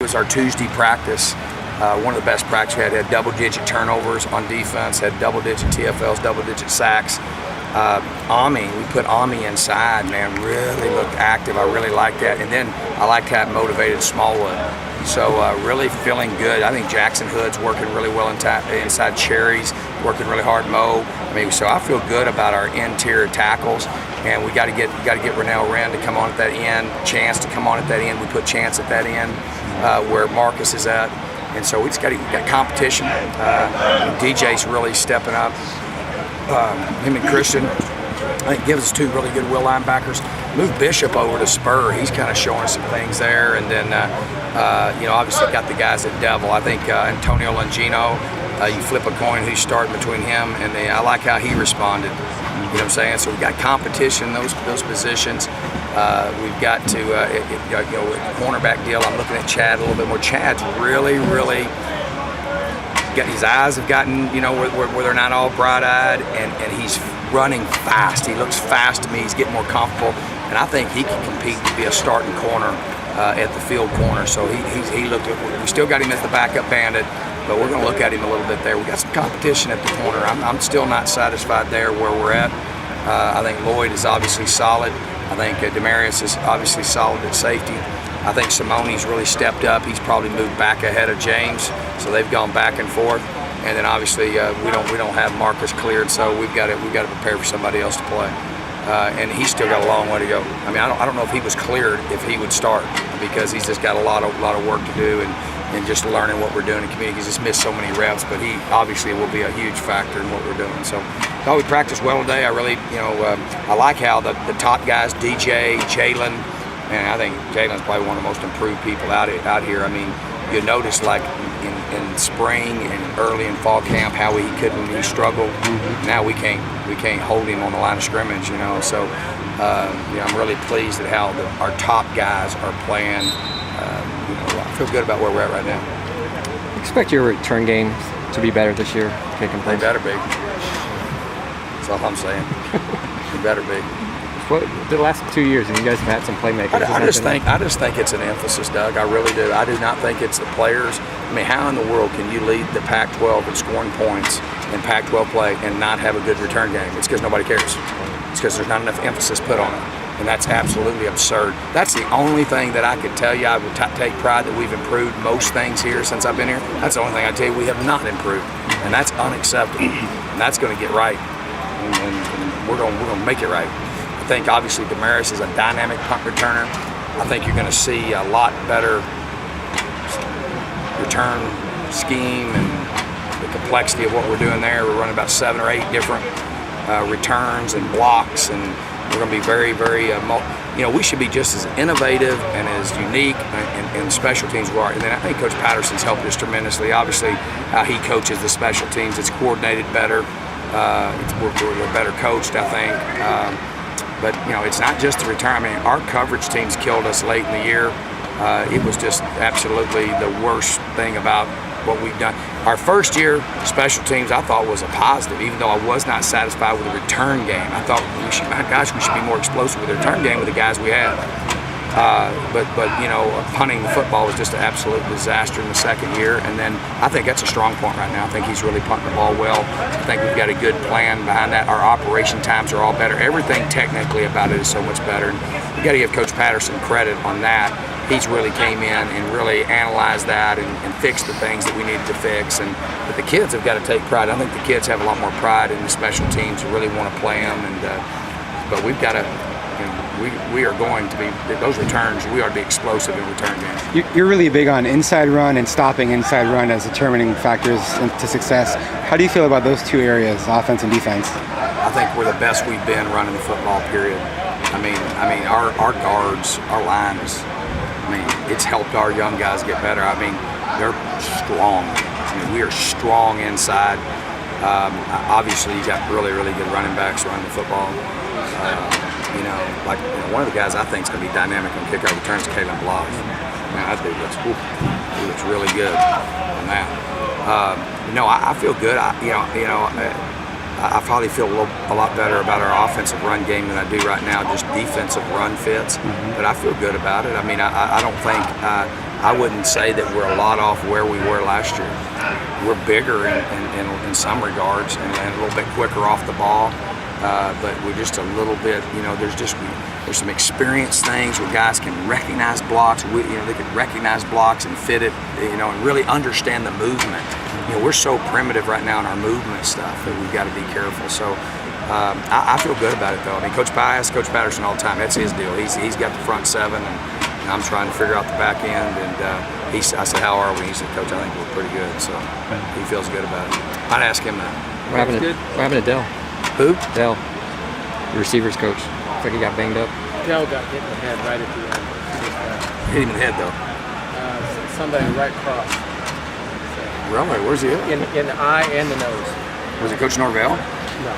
was our Tuesday practice. One of the best practices we had double-digit turnovers on defense, had double-digit TFLs, double-digit sacks. We put Ami inside, man, really looked active. I really liked that. And then I liked how it motivated Smallwood. So really feeling good. I think Jackson Hood's working really well inside Cherry's, working really hard, Mo. So I feel good about our interior tackles. And we got to get Rennell Wren to come on at that end, Chance to come on at that end. We put Chance at that end where Marcus is at. And so we got competition. DJ's really stepping up. Him and Christian, I think, gives us two really good will linebackers. Move Bishop over to Spur. He's kind of showing us some things there. And then, obviously got the guys at Devil. I think Antonio Longino, you flip a coin who's starting between him, and I like how he responded. You know what I'm saying? So we've got competition in those positions. We've got to, cornerback deal. I'm looking at Chad a little bit more. Chad's really his eyes have gotten, where they're not all bright-eyed, and he's running fast. He looks fast to me. He's getting more comfortable, and I think he can compete to be a starting corner at the field corner. So he looked at. We still got him as the backup bandit, but we're going to look at him a little bit there. We got some competition at the corner. I'm still not satisfied there where we're at. I think Lloyd is obviously solid. I think Demarius is obviously solid at safety. I think Simone's really stepped up. He's probably moved back ahead of James, so they've gone back and forth. And then obviously we don't have Marcus cleared, so we've got to prepare for somebody else to play. And he's still got a long way to go. I don't know if he was cleared if he would start, because he's just got a lot of work to do and just learning what we're doing in community. He's just missed so many reps, but he obviously will be a huge factor in what we're doing. So I thought we practiced well today. I really, I like how the top guys, DJ, Jalen, and I think Jalen's probably one of the most improved people out here. You notice like in spring and early in fall camp how he struggled. Mm-hmm. Now we can't hold him on the line of scrimmage, So I'm really pleased at how our top guys are playing. I feel good about where we're at right now. Expect your return game to be better this year. They better be. That's all I'm saying. They better be. The last 2 years, and you guys have had some playmakers. I just think it's an emphasis, Doug. I really do. I do not think it's the players. How in the world can you lead the Pac-12 in scoring points in Pac-12 play and not have a good return game? It's because nobody cares. It's because there's not enough emphasis put on it. And that's absolutely absurd. That's the only thing that I could tell you. I would take pride that we've improved most things here since I've been here. That's the only thing I tell you we have not improved, and that's unacceptable. And that's going to get right, and we're going to make it right. I think obviously Demarius is a dynamic punt returner. I think you're going to see a lot better return scheme and the complexity of what we're doing there. We're running about 7 or 8 different returns and blocks, and we're going to be very, very, we should be just as innovative and as unique in special teams we are. And then I think Coach Patterson's helped us tremendously. Obviously, how he coaches the special teams, it's coordinated better. We're better coached, I think. But it's not just the return. Our coverage teams killed us late in the year. It was just absolutely the worst thing about what we've done. Our first year special teams I thought was a positive, even though I was not satisfied with the return game. I thought we should be more explosive with the return game with the guys we had. But punting the football was just an absolute disaster in the second year. And then I think that's a strong point right now. I think he's really punting the ball well. I think we've got a good plan behind that. Our operation times are all better. Everything technically about it is so much better. And you got to give Coach Patterson credit on that. He's really came in and really analyzed that and fixed the things that we needed to fix. But the kids have got to take pride. I think the kids have a lot more pride in the special teams and really want to play them. But we've got to. We are going to be, those returns, we are to be explosive in return games. You're really big on inside run and stopping inside run as determining factors to success. How do you feel about those two areas, offense and defense? I think we're the best we've been running the football, period. Our guards, our lines, it's helped our young guys get better. They're strong. We are strong inside. Obviously, you got really, really good running backs running the football. One of the guys I think is going to be dynamic on kickoff returns is Kalen Block. I think he looks really good on that. I feel good. I probably feel a lot better about our offensive run game than I do right now, just defensive run fits. Mm-hmm. But I feel good about it. I don't think I wouldn't say that we're a lot off where we were last year. We're bigger in some regards and a little bit quicker off the ball, but we're just a little bit, there's some experience things where guys can recognize blocks. They can recognize blocks and fit it, and really understand the movement. We're so primitive right now in our movement stuff that we've got to be careful. So I feel good about it, though. I mean, Coach Pye asks Coach Patterson all the time. That's his deal. He's got the front seven, and I'm trying to figure out the back end. And I said, how are we? He said, Coach, I think we're pretty good. So he feels good about it. I'd ask him that. What happened to Dell? Who? Dell, the receivers coach. Looks like he got banged up. Dell got hit in the head right at the end. Hit him in the head, though. Somebody right across. Really? Where's he hit? In the eye and the nose. Was it Coach Norvell? No.